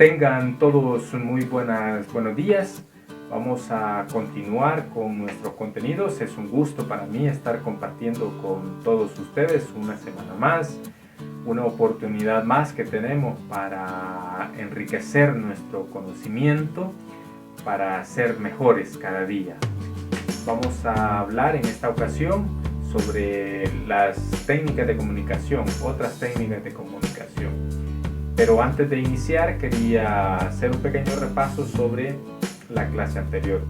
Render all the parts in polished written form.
Tengan todos buenos días. Vamos a continuar con nuestros contenidos. Es un gusto para mí estar compartiendo con todos ustedes una semana más, una oportunidad más que tenemos para enriquecer nuestro conocimiento, para ser mejores cada día. Vamos a hablar en esta ocasión sobre las técnicas de comunicación, otras técnicas de comunicación. Pero antes de iniciar quería hacer un pequeño repaso sobre la clase anterior.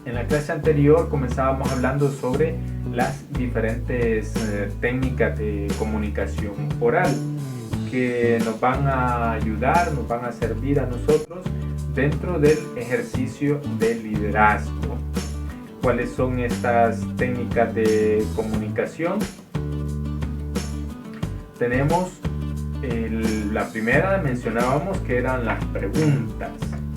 En la clase anterior comenzábamos hablando sobre las diferentes técnicas de comunicación oral que nos van a ayudar, nos van a servir a nosotros dentro del ejercicio de liderazgo. ¿Cuáles son estas técnicas de comunicación? Tenemos la primera, mencionábamos que eran las preguntas.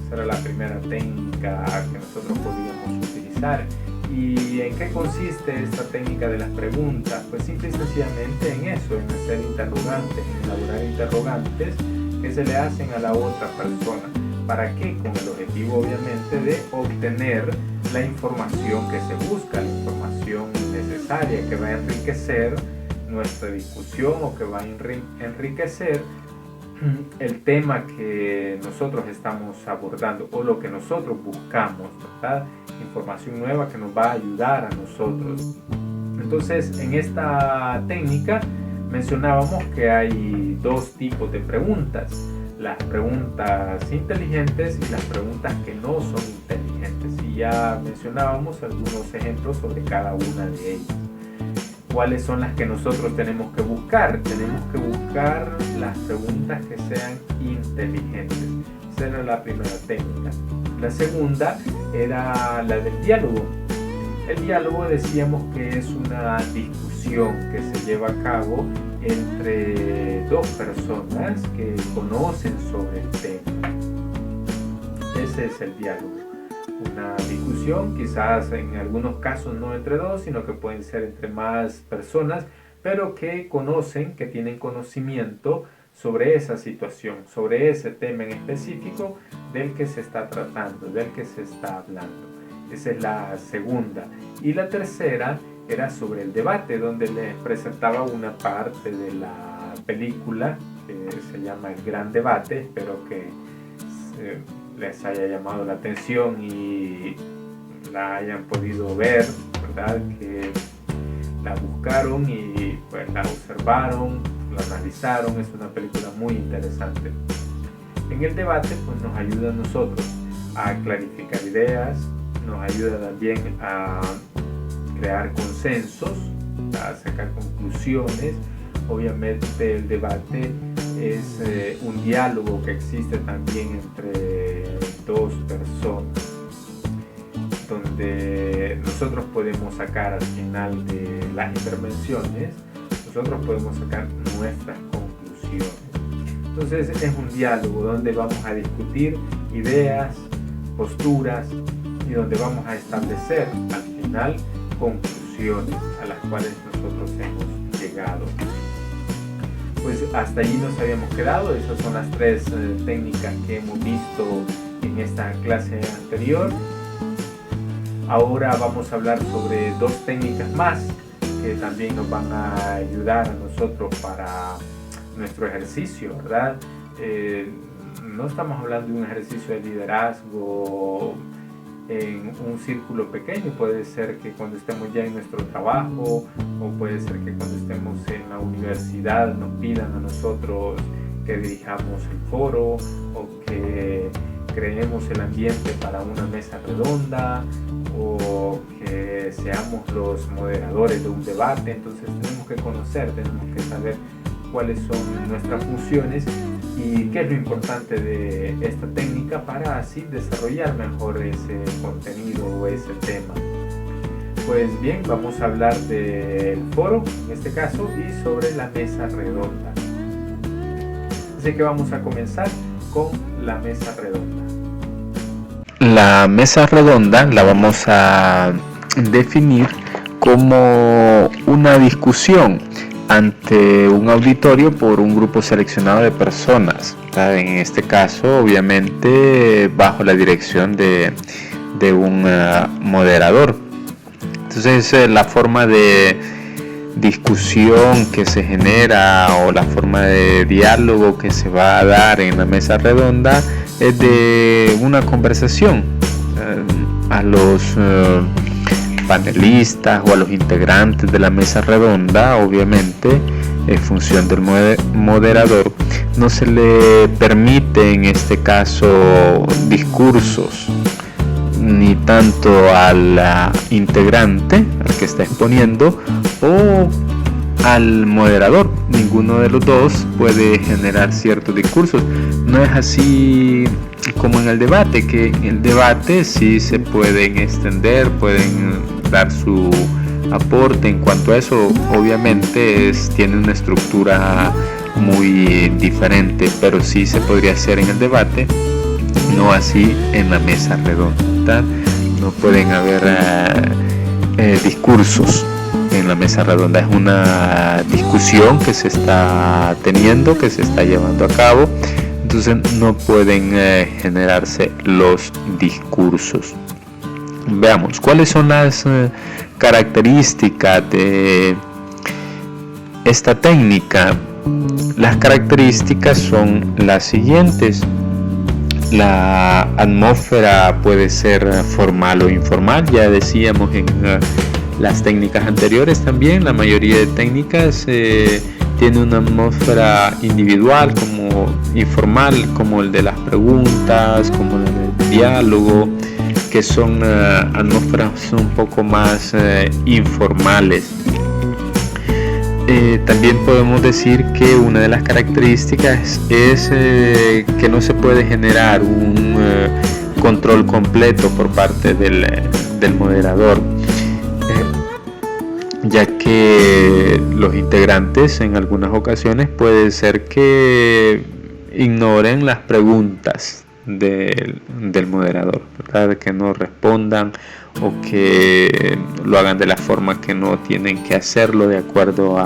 Esa era la primera técnica que nosotros podíamos utilizar. ¿Y en qué consiste esta técnica de las preguntas? Pues simple y sencillamente en eso, en hacer interrogantes, en elaborar interrogantes que se le hacen a la otra persona. ¿Para qué? Con el objetivo obviamente de obtener la información que se busca, la información necesaria que va a enriquecer nuestra discusión o que va a enriquecer el tema que nosotros estamos abordando o lo que nosotros buscamos, ¿verdad? Información nueva que nos va a ayudar a nosotros. Entonces, en esta técnica mencionábamos que hay dos tipos de preguntas: las preguntas inteligentes y las preguntas que no son inteligentes. Y ya mencionábamos algunos ejemplos sobre cada una de ellas. ¿Cuáles son las que nosotros tenemos que buscar? Tenemos que buscar las preguntas que sean inteligentes. Esa era la primera técnica. La segunda era la del diálogo. El diálogo decíamos que es una discusión que se lleva a cabo entre dos personas que conocen sobre el tema. Ese es el diálogo. Una discusión, quizás en algunos casos no entre dos, sino que pueden ser entre más personas, pero que conocen, que tienen conocimiento sobre esa situación, sobre ese tema en específico del que se está tratando, del que se está hablando. Esa es la segunda. Y la tercera era sobre el debate, donde les presentaba una parte de la película que se llama El Gran Debate. Espero que les haya llamado la atención y la hayan podido ver, ¿verdad? Que la buscaron y pues la observaron, la analizaron. Es una película muy interesante. En el debate pues nos ayuda a nosotros a clarificar ideas, nos ayuda también a crear consensos, a sacar conclusiones. Obviamente el debate es un diálogo que existe también entre dos personas, donde nosotros podemos sacar al final de las intervenciones, nosotros podemos sacar nuestras conclusiones. Entonces es un diálogo donde vamos a discutir ideas, posturas y donde vamos a establecer al final conclusiones a las cuales nosotros hemos llegado. Pues hasta allí nos habíamos quedado. Esas son las tres técnicas que hemos visto en esta clase anterior. Ahora vamos a hablar sobre dos técnicas más que también nos van a ayudar a nosotros para nuestro ejercicio, ¿verdad? No estamos hablando de un ejercicio de liderazgo en un círculo pequeño. Puede ser que cuando estemos ya en nuestro trabajo, o puede ser que cuando estemos en la universidad nos pidan a nosotros que dirijamos el foro o que creemos el ambiente para una mesa redonda o que seamos los moderadores de un debate. Entonces tenemos que conocer, tenemos que saber cuáles son nuestras funciones y qué es lo importante de esta técnica para así desarrollar mejor ese contenido o ese tema. Pues bien, vamos a hablar del foro en este caso y sobre la mesa redonda. Así que vamos a comenzar con la mesa redonda. La mesa redonda la vamos a definir como una discusión ante un auditorio por un grupo seleccionado de personas. ¿verdad? En este caso, obviamente, bajo la dirección de un moderador. Entonces, la forma de discusión que se genera o la forma de diálogo que se va a dar en la mesa redonda es de una conversación. A los panelistas o a los integrantes de la mesa redonda, obviamente, en función del moderador, no se le permite en este caso discursos ni tanto al integrante, al que está exponiendo, o al moderador. Ninguno de los dos puede generar ciertos discursos. No es así como en el debate, que en el debate sí se pueden extender, pueden dar su aporte. En cuanto a eso, obviamente tiene una estructura muy diferente, pero sí se podría hacer en el debate, no así en la mesa redonda. No pueden haber discursos en la mesa redonda. Es una discusión que se está teniendo, que se está llevando a cabo, entonces no pueden generarse los discursos. Veamos cuáles son las características de esta técnica. Las características son las siguientes. La atmósfera puede ser formal o informal. Ya decíamos en las técnicas anteriores también, la mayoría de técnicas tiene una atmósfera individual, como informal, como el de las preguntas, como el del diálogo, que son atmósferas un poco más informales. También podemos decir que una de las características es que no se puede generar un control completo por parte del moderador, ya que los integrantes en algunas ocasiones puede ser que ignoren las preguntas del moderador, ¿verdad? Que no respondan o que lo hagan de la forma que no tienen que hacerlo de acuerdo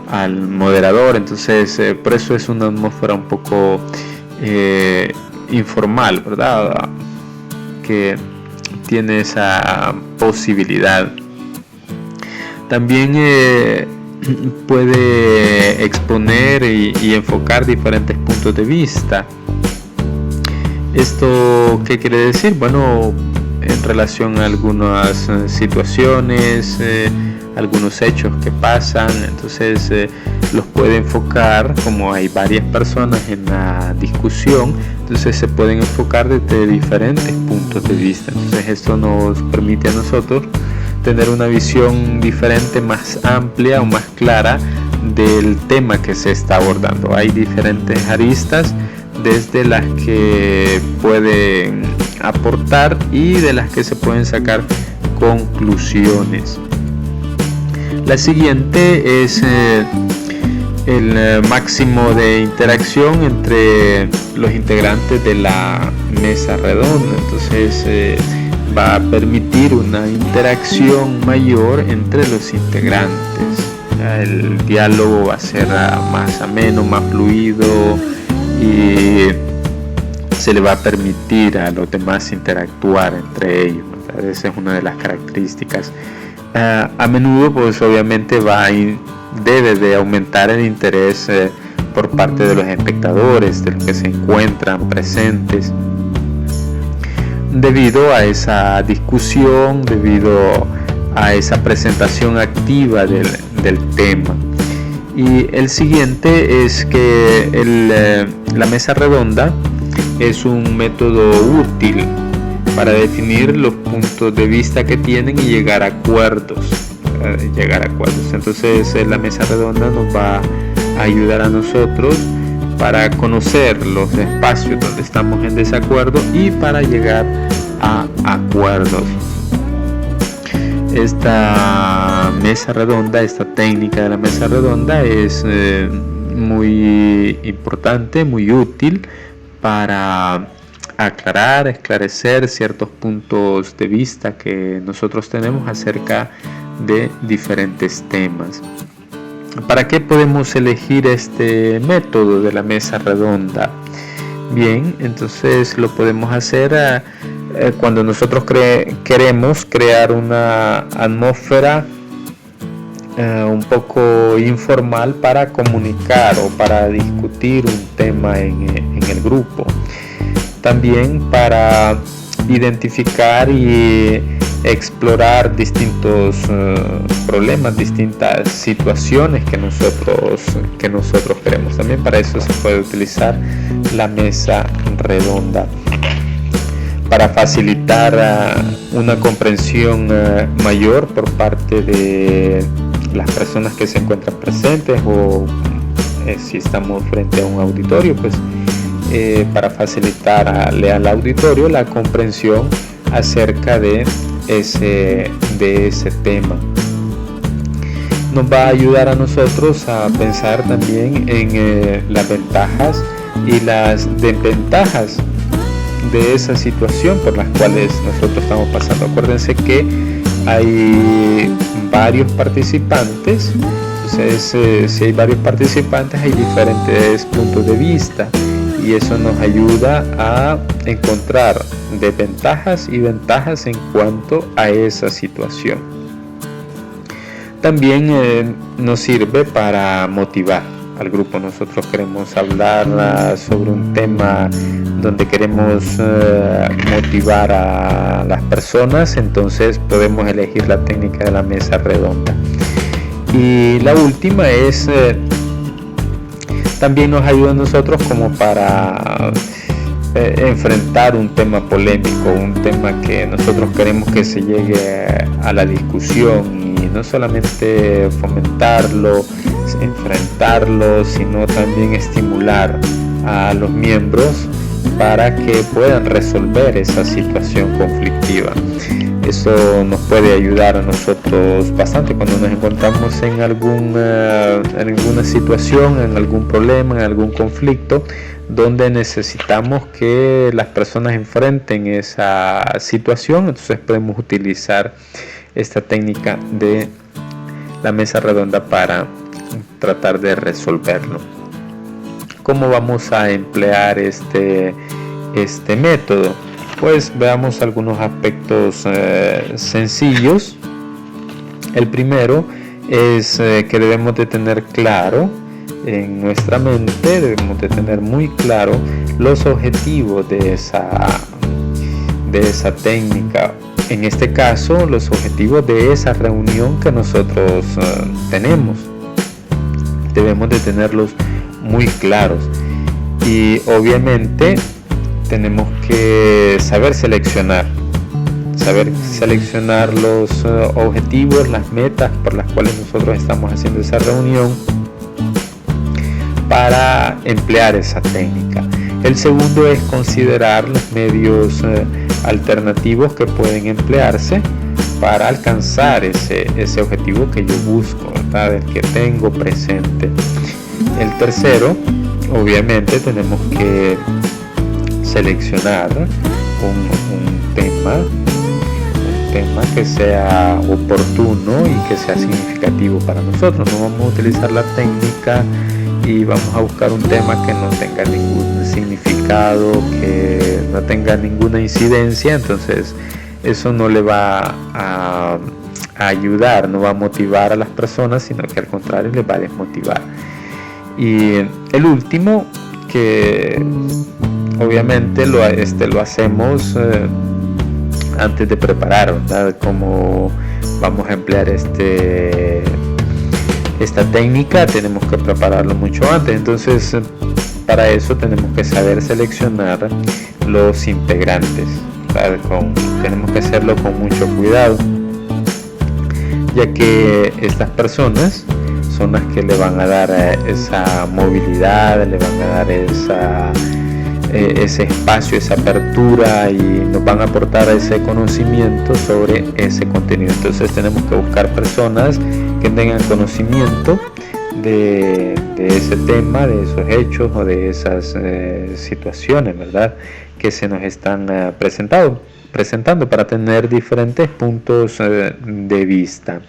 al moderador. Entonces, por eso es una atmósfera un poco informal, ¿verdad? Que tiene esa posibilidad. También puede exponer y enfocar diferentes puntos de vista. ¿Esto qué quiere decir? Bueno, en relación a algunas situaciones, algunos hechos que pasan, entonces los puede enfocar, como hay varias personas en la discusión, entonces se pueden enfocar desde diferentes puntos de vista. Entonces esto nos permite a nosotros tener una visión diferente, más amplia o más clara del tema que se está abordando. Hay diferentes aristas desde las que pueden aportar y de las que se pueden sacar conclusiones. La siguiente es el máximo de interacción entre los integrantes de la mesa redonda. Entonces va a permitir una interacción mayor entre los integrantes. El diálogo va a ser más ameno, más fluido, y se le va a permitir a los demás interactuar entre ellos, ¿verdad? Esa es una de las características. A menudo, pues obviamente debe de aumentar el interés por parte de los espectadores, de los que se encuentran presentes, debido a esa discusión, debido a esa presentación activa del tema. Y el siguiente es que la mesa redonda es un método útil para definir los puntos de vista que tienen y llegar a acuerdos. Entonces la mesa redonda nos va a ayudar a nosotros para conocer los espacios donde estamos en desacuerdo y para llegar a acuerdos. Esta mesa redonda, esta técnica de la mesa redonda es muy importante, muy útil para aclarar, esclarecer ciertos puntos de vista que nosotros tenemos acerca de diferentes temas. ¿Para qué podemos elegir este método de la mesa redonda? Bien, entonces lo podemos hacer cuando nosotros queremos crear una atmósfera un poco informal para comunicar o para discutir un tema en el grupo. También para identificar y explorar distintos problemas, distintas situaciones que nosotros queremos. También para eso se puede utilizar la mesa redonda, para facilitar una comprensión mayor por parte de las personas que se encuentran presentes, o si estamos frente a un auditorio, pues para facilitarle al auditorio la comprensión acerca de ese tema. Nos va a ayudar a nosotros a pensar también en las ventajas y las desventajas de esa situación por las cuales nosotros estamos pasando. Acuérdense que hay varios participantes, entonces si hay varios participantes hay diferentes puntos de vista, y eso nos ayuda a encontrar desventajas y ventajas en cuanto a esa situación. También nos sirve para motivar al grupo. Nosotros queremos hablar sobre un tema donde queremos motivar a las personas, entonces podemos elegir la técnica de la mesa redonda. Y la última es también nos ayuda a nosotros como para enfrentar un tema polémico, un tema que nosotros queremos que se llegue a la discusión, y no solamente fomentarlo, enfrentarlo, sino también estimular a los miembros para que puedan resolver esa situación conflictiva. Eso nos puede ayudar a nosotros bastante cuando nos encontramos en alguna situación, en algún problema, en algún conflicto, donde necesitamos que las personas enfrenten esa situación. Entonces podemos utilizar esta técnica de la mesa redonda para tratar de resolverlo. ¿Cómo vamos a emplear este método? Pues veamos algunos aspectos sencillos. El primero es que debemos de tener claro en nuestra mente, debemos de tener muy claro los objetivos de esa técnica. En este caso, los objetivos de esa reunión que nosotros tenemos. Debemos de tenerlos muy claros, y obviamente tenemos que saber seleccionar los objetivos, las metas por las cuales nosotros estamos haciendo esa reunión para emplear esa técnica. El segundo es considerar los medios alternativos que pueden emplearse para alcanzar ese objetivo que yo busco, ¿verdad? El que tengo presente. El tercero, obviamente tenemos que seleccionar un tema que sea oportuno y que sea significativo para nosotros. No vamos a utilizar la técnica y vamos a buscar un tema que no tenga ningún significado, que no tenga ninguna incidencia. Entonces eso no le va a ayudar, no va a motivar a las personas, sino que al contrario les va a desmotivar. Y el último, que obviamente lo hacemos antes de preparar, ¿verdad? Cómo vamos a emplear esta técnica, tenemos que prepararlo mucho antes. Entonces para eso tenemos que saber seleccionar los integrantes, ¿verdad? Tenemos que hacerlo con mucho cuidado, ya que estas personas son las que le van a dar esa movilidad, le van a dar ese espacio, esa apertura, y nos van a aportar ese conocimiento sobre ese contenido. Entonces tenemos que buscar personas que tengan conocimiento de ese tema, de esos hechos o de esas situaciones, ¿verdad?, que se nos están presentando, para tener diferentes puntos de vista.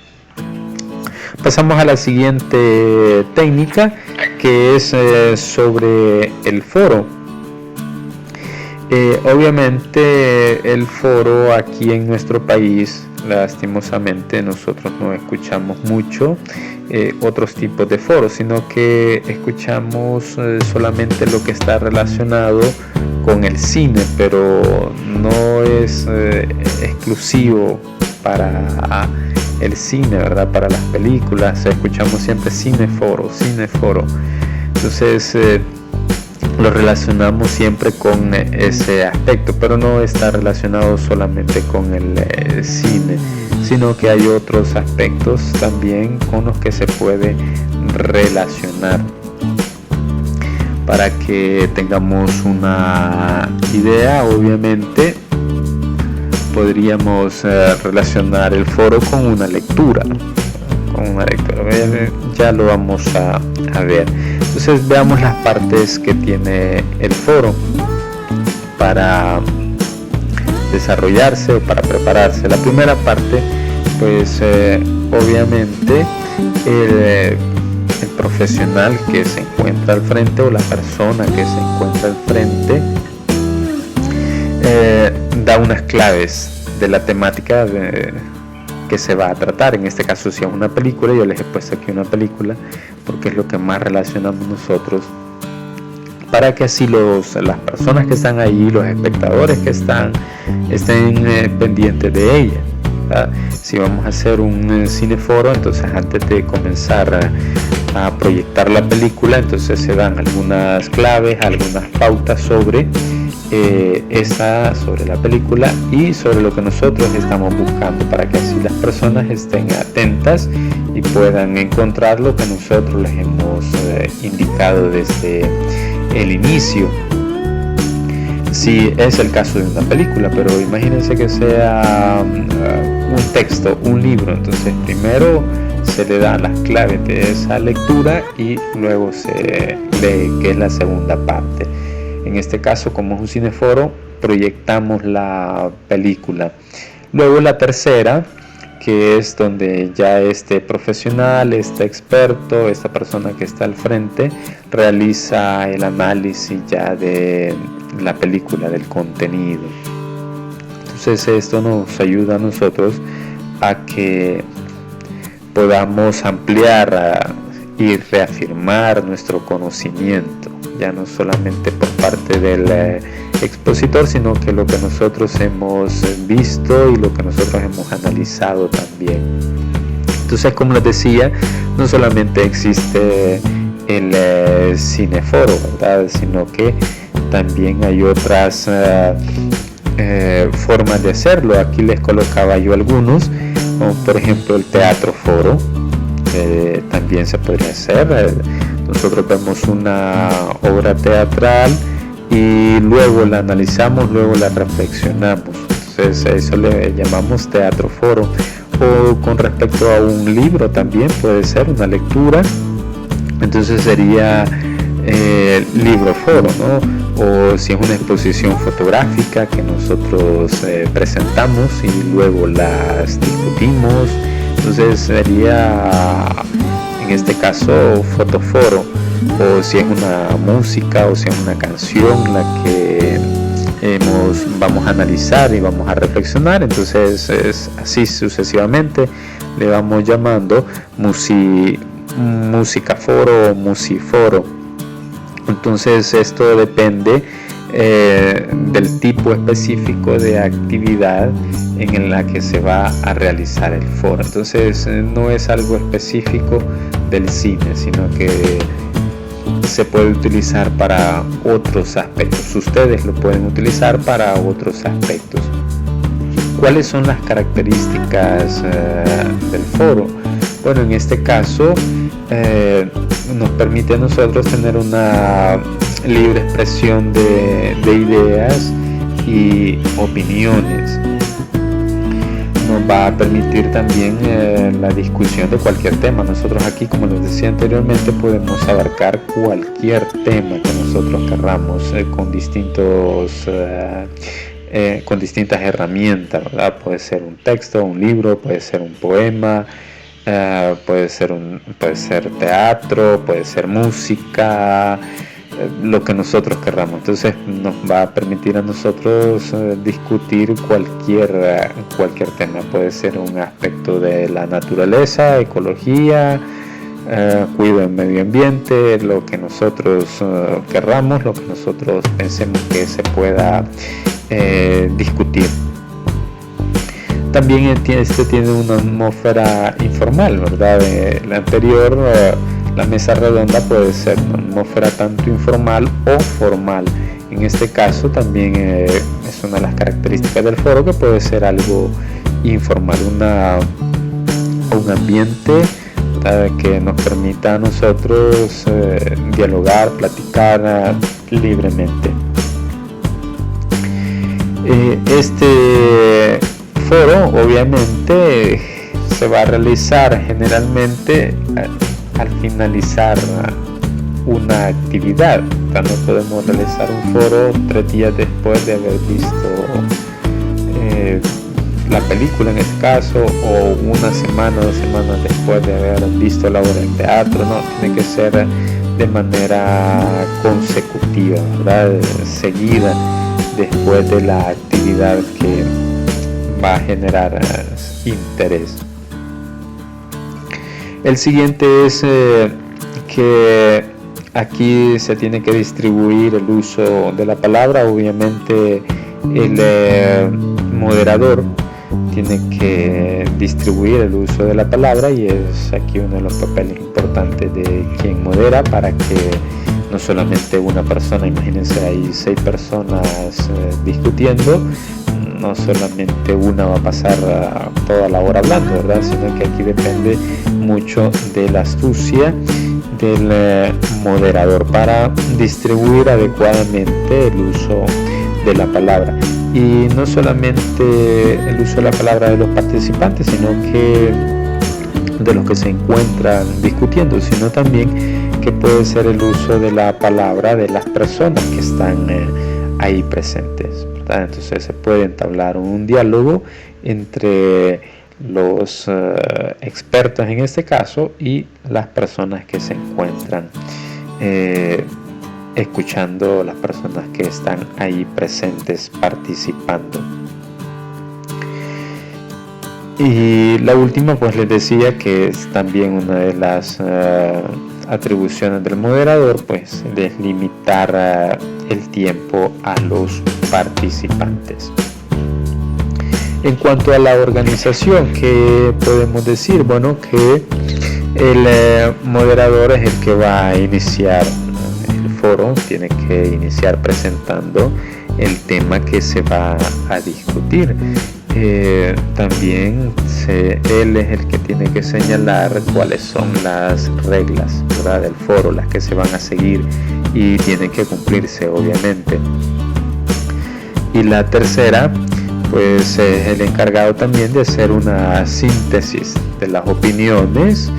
Pasamos a la siguiente técnica, que es sobre el foro. Obviamente el foro aquí en nuestro país, lastimosamente nosotros no escuchamos mucho otros tipos de foros, sino que escuchamos solamente lo que está relacionado con el cine, pero no es exclusivo para el cine, ¿verdad? Para las películas escuchamos siempre cineforo. Entonces lo relacionamos siempre con ese aspecto, pero no está relacionado solamente con el cine, sino que hay otros aspectos también con los que se puede relacionar. Para que tengamos una idea, obviamente podríamos relacionar el foro con una lectura. Ya lo vamos a ver. Entonces veamos las partes que tiene el foro para desarrollarse o para prepararse. La primera parte, pues obviamente el profesional que se encuentra al frente o la persona que se encuentra al frente da unas claves de la temática que se va a tratar. En este caso, si es una película, yo les he puesto aquí una película porque es lo que más relacionamos nosotros, para que así las personas que están ahí, los espectadores que estén pendientes de ella, ¿verdad? Si vamos a hacer un cineforo, entonces antes de comenzar a proyectar la película, entonces se dan algunas claves, algunas pautas sobre sobre la película y sobre lo que nosotros estamos buscando, para que así las personas estén atentas y puedan encontrar lo que nosotros les hemos indicado desde el inicio. Si es el caso de una película, pero imagínense que sea un texto, un libro, entonces primero se le dan las claves de esa lectura y luego se lee, que es la segunda parte. En este caso, como es un cineforo, proyectamos la película. Luego la tercera, que es donde ya este profesional, este experto, esta persona que está al frente, realiza el análisis ya de la película, del contenido. Entonces esto nos ayuda a nosotros a que podamos ampliar y reafirmar nuestro conocimiento, ya no solamente por parte del expositor, sino que lo que nosotros hemos visto y lo que nosotros hemos analizado también. Entonces, como les decía, no solamente existe el cineforo, ¿verdad?, sino que también hay otras formas de hacerlo. Aquí les colocaba yo algunos, como por ejemplo el teatro foro. También se podría hacer. Nosotros vemos una obra teatral y luego la analizamos, luego la reflexionamos. Entonces a eso le llamamos teatro foro. O con respecto a un libro también puede ser una lectura, entonces sería libro foro, ¿no? O si es una exposición fotográfica que nosotros presentamos y luego las discutimos, entonces sería en este caso fotoforo. O si es una música o si es una canción la que vamos a analizar y vamos a reflexionar, entonces es así sucesivamente, le vamos llamando musicaforo o musiforo. Entonces esto depende del tipo específico de actividad en la que se va a realizar el foro. Entonces no es algo específico del cine, sino que se puede utilizar para otros aspectos. Ustedes lo pueden utilizar para otros aspectos. ¿Cuáles son las características del foro? Bueno, en este caso nos permite a nosotros tener una libre expresión de ideas y opiniones. Nos va a permitir también la discusión de cualquier tema. Nosotros aquí, como les decía anteriormente, podemos abarcar cualquier tema que nosotros querramos con distintas herramientas, ¿verdad? Puede ser un texto, un libro, puede ser un poema, puede ser teatro, puede ser música, lo que nosotros querramos. Entonces nos va a permitir a nosotros discutir cualquier tema. Puede ser un aspecto de la naturaleza, ecología, cuidado del medio ambiente, lo que nosotros querramos, lo que nosotros pensemos que se pueda discutir. También este tiene una atmósfera informal, ¿verdad? La anterior, la mesa redonda, puede ser una atmósfera tanto informal o formal. En este caso también es una de las características del foro, que puede ser algo informal, un ambiente, ¿verdad?, que nos permita a nosotros dialogar, platicar libremente. Este foro obviamente se va a realizar generalmente al finalizar una actividad. No podemos realizar un foro 3 días después de haber visto la película, en este caso, o una semana o 2 semanas después de haber visto la obra de teatro. No, tiene que ser de manera consecutiva, ¿verdad?, seguida después de la actividad que va a generar interés. El siguiente es que aquí se tiene que distribuir el uso de la palabra. Obviamente el moderador tiene que distribuir el uso de la palabra, y es aquí uno de los papeles importantes de quien modera, para que no solamente una persona, imagínense, hay 6 personas discutiendo, no solamente una va a pasar toda la hora hablando, ¿verdad?, sino que aquí depende mucho de la astucia del moderador para distribuir adecuadamente el uso de la palabra. Y no solamente el uso de la palabra de los participantes, sino que de los que se encuentran discutiendo, sino también que puede ser el uso de la palabra de las personas que están ahí presentes, ¿verdad? Entonces se puede entablar un diálogo entre los expertos en este caso y las personas que se encuentran escuchando, las personas que están ahí presentes participando. Y la última, pues les decía que es también una de las atribuciones del moderador, pues es limitar el tiempo a los participantes. En cuanto a la organización, ¿qué podemos decir? Bueno, que el moderador es el que va a iniciar el foro, tiene que iniciar presentando el tema que se va a discutir. También él es el que tiene que señalar cuáles son las reglas, ¿verdad?, del foro, las que se van a seguir y tienen que cumplirse, obviamente. Y la tercera, pues es el encargado también de hacer una síntesis de las opiniones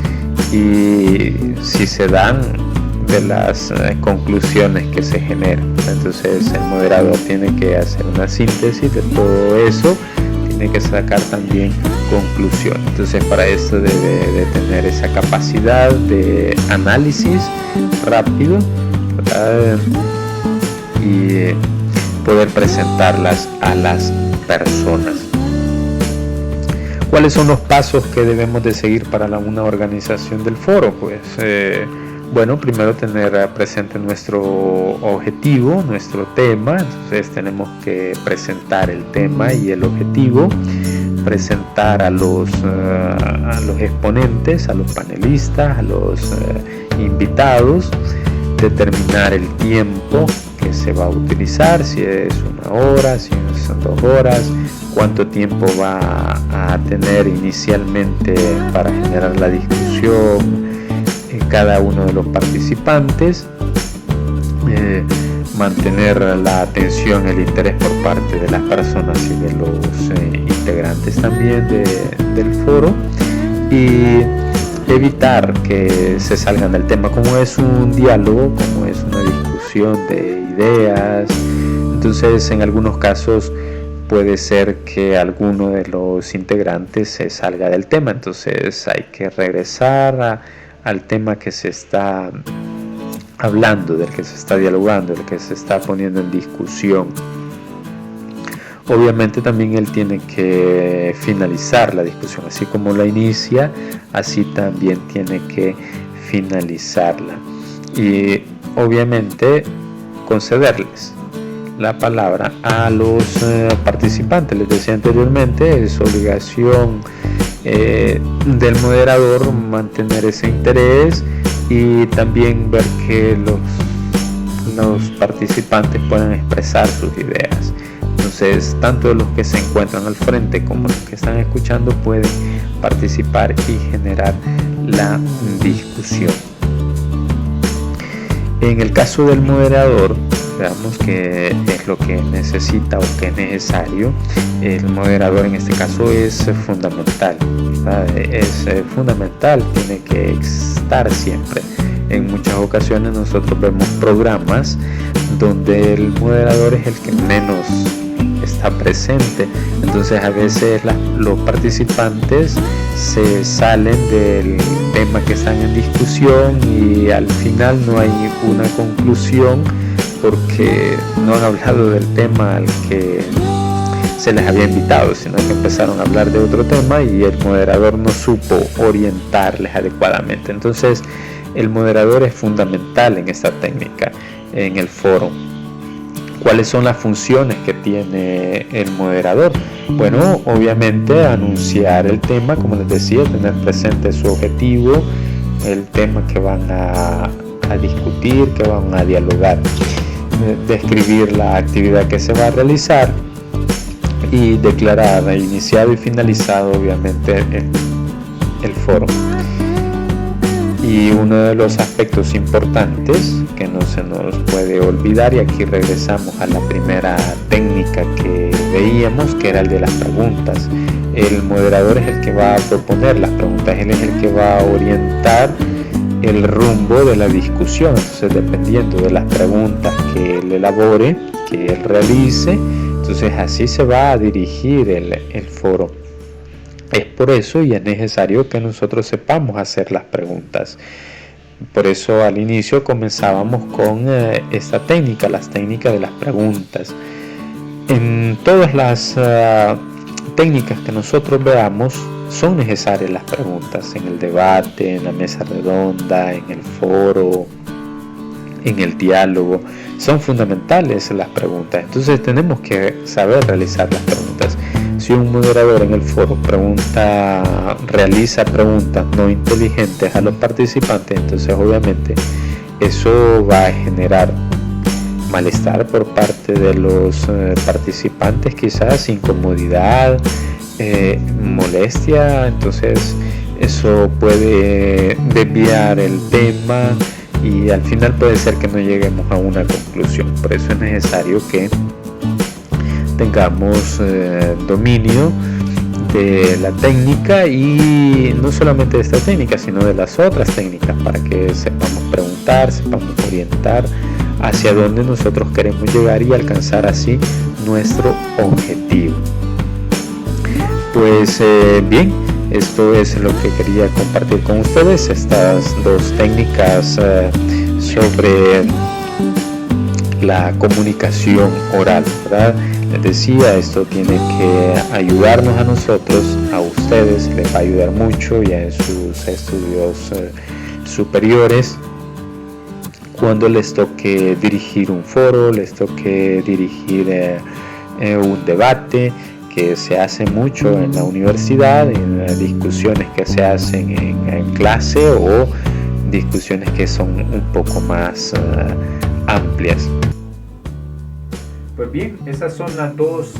y, si se dan, de las conclusiones que se generan. Entonces el moderador tiene que hacer una síntesis de todo eso, tiene que sacar también conclusiones. Entonces para esto debe de tener esa capacidad de análisis rápido, ¿verdad?, y poder presentarlas a las personas. ¿Cuáles son los pasos que debemos de seguir para una organización del foro? Pues bueno, primero tener presente nuestro objetivo, nuestro tema. Entonces tenemos que presentar el tema y el objetivo, presentar a los exponentes, a los panelistas, a los invitados, determinar el tiempo que se va a utilizar, si es 1 hora, si son 2 horas, cuánto tiempo va a tener inicialmente para generar la discusión cada uno de los participantes, mantener la atención, el interés por parte de las personas y de los integrantes también del foro, y evitar que se salgan del tema. Como es un diálogo, como es una discusión de ideas, entonces en algunos casos puede ser que alguno de los integrantes se salga del tema, entonces hay que regresar al tema que se está hablando, del que se está dialogando, del que se está poniendo en discusión. Obviamente también él tiene que finalizar la discusión, así como la inicia, así también tiene que finalizarla. Y obviamente concederles la palabra a los participantes. Les decía anteriormente, es obligación del moderador mantener ese interés y también ver que los participantes puedan expresar sus ideas. Entonces, tanto los que se encuentran al frente como los que están escuchando pueden participar y generar la discusión. En el caso del moderador, veamos qué es lo que necesita o qué es necesario. El moderador en este caso es fundamental, ¿verdad? Es fundamental, tiene que estar siempre. En muchas ocasiones nosotros vemos programas donde el moderador es el que menos está presente, entonces a veces los participantes se salen del tema que están en discusión y al final no hay una conclusión porque no han hablado del tema al que se les había invitado, sino que empezaron a hablar de otro tema y el moderador no supo orientarles adecuadamente. Entonces el moderador es fundamental en esta técnica, en el foro. ¿Cuáles son las funciones que tiene el moderador? Bueno, obviamente anunciar el tema, como les decía, tener presente su objetivo, el tema que van a discutir, que van a dialogar, describir la actividad que se va a realizar y declarar iniciado y finalizado obviamente el foro. Y uno de los aspectos importantes que no se nos puede olvidar, y aquí regresamos a la primera técnica que veíamos, que era el de las preguntas. El moderador es el que va a proponer las preguntas, él es el que va a orientar el rumbo de la discusión. Entonces, dependiendo de las preguntas que él elabore, que él realice, entonces así se va a dirigir el foro. Es por eso y es necesario que nosotros sepamos hacer las preguntas. Por eso al inicio comenzábamos con esta técnica, las técnicas de las preguntas. En todas las técnicas que nosotros veamos son necesarias las preguntas, en el debate, en la mesa redonda, en el foro, en el diálogo. Son fundamentales las preguntas, entonces tenemos que saber realizar las preguntas. Si un moderador en el foro realiza preguntas no inteligentes a los participantes, entonces obviamente eso va a generar malestar por parte de los participantes, quizás incomodidad, molestia. Entonces eso puede desviar el tema y al final puede ser que no lleguemos a una conclusión. Por eso es necesario que tengamos dominio de la técnica, y no solamente de esta técnica sino de las otras técnicas, para que sepamos preguntar, sepamos orientar hacia dónde nosotros queremos llegar y alcanzar así nuestro objetivo. Pues bien, esto es lo que quería compartir con ustedes, estas dos técnicas sobre la comunicación oral, ¿verdad? Les decía, esto tiene que ayudarnos a nosotros, a ustedes, les va a ayudar mucho ya en sus estudios superiores, cuando les toque dirigir un foro, les toque dirigir un debate, que se hace mucho en la universidad, en discusiones que se hacen en clase o discusiones que son un poco más amplias. Pues bien, esas son las dos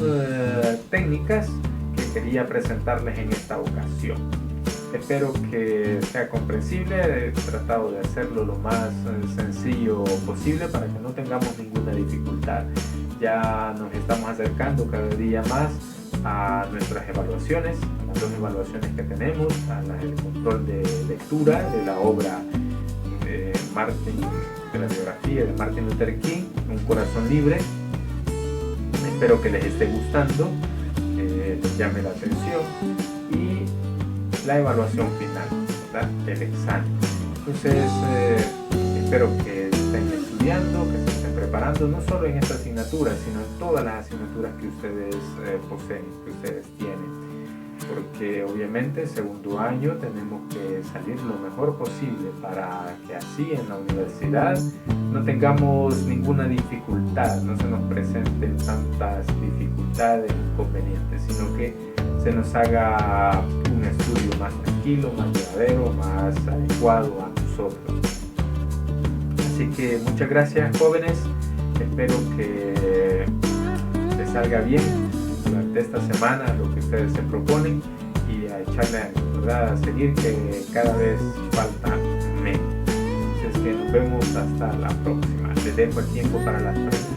técnicas que quería presentarles en esta ocasión. Espero que sea comprensible. He tratado de hacerlo lo más sencillo posible para que no tengamos ninguna dificultad. Ya nos estamos acercando cada día más a nuestras evaluaciones, a las dos evaluaciones que tenemos, a el control de lectura de la obra de la biografía de Martin Luther King, Un corazón libre. Espero que les esté gustando, que les llame la atención. Y la evaluación final, ¿verdad? El examen. Entonces, espero que estén estudiando, que se estén preparando, no solo en esta asignatura, sino en todas las asignaturas que ustedes poseen, que ustedes tienen. Porque obviamente segundo año tenemos que salir lo mejor posible para que así en la universidad no tengamos ninguna dificultad, no se nos presenten tantas dificultades, inconvenientes, sino que se nos haga un estudio más tranquilo, más llevadero, más adecuado a nosotros. Así que muchas gracias, jóvenes, espero que les salga bien durante esta semana lo que ustedes se proponen y a echarle, ¿verdad?, a seguir, que cada vez falta menos. Así es que nos vemos hasta la próxima. Les dejo el tiempo para las preguntas.